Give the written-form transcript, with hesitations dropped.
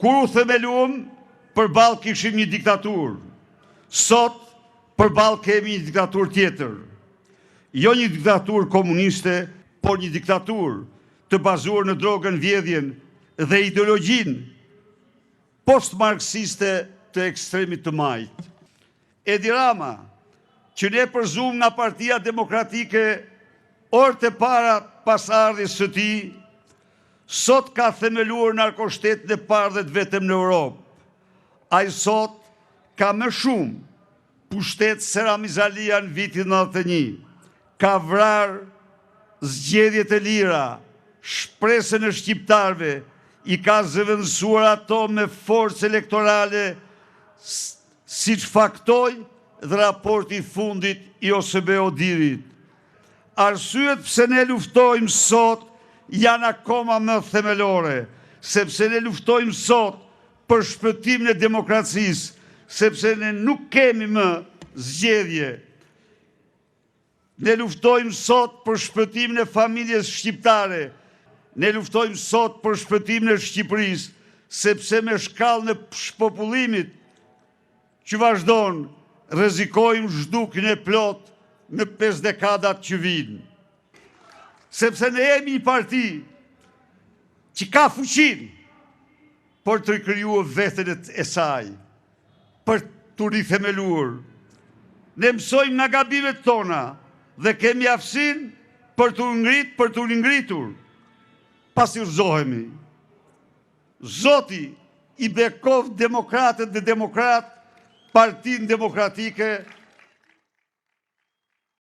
Kur u themeluam, përballë kishim një diktaturë. Sot, përballë kemi një diktaturë tjetër. Jo një diktaturë komuniste, por një diktaturë të bazuar në drogën, vjedhjen dhe ideologjinë post-marksiste të ekstremit të majtë. Edi Rama, që ne përzum nga Partia Demokratike orët e para pas ardhjes së tij, sot ka themeluar narkoshtetin e parë dhe të vetëm në Europë. Ai sot ka më shumë pushtet se Ramiz Alia në vitin 91. Ka vrarë zgjedhjet e lira, shpresën e shqiptarëve, i ka zëvendësuar ato me forcë elektorale, siç faktoi dhe raporti i fundit i OSBE-Odirit. Arsyet pse ne luftojmë sot janë akoma më themelore, sepse ne luftojmë sot për shpëtimin e demokracisë, sepse ne nuk kemi më zgjedhje. Ne luftojmë sot për shpëtimin e familjes shqiptare. Ne luftojmë sot për shpëtimin e Shqipërisë, sepse me shkallën e shpopullimit që vazhdon, rrezikojmë zhdukjen e plot në 5 dekadat që vijnë. Sepse ne jemi një parti që ka fuqinë për të krijuar veten e saj, për të rithemeluar. Ne mësojmë nga gabimet tona dhe kemi aftësinë për të ngritur. Pasi udhëzohemi. Zoti i bekov demokratët dhe demokratë, Partinë Demokratike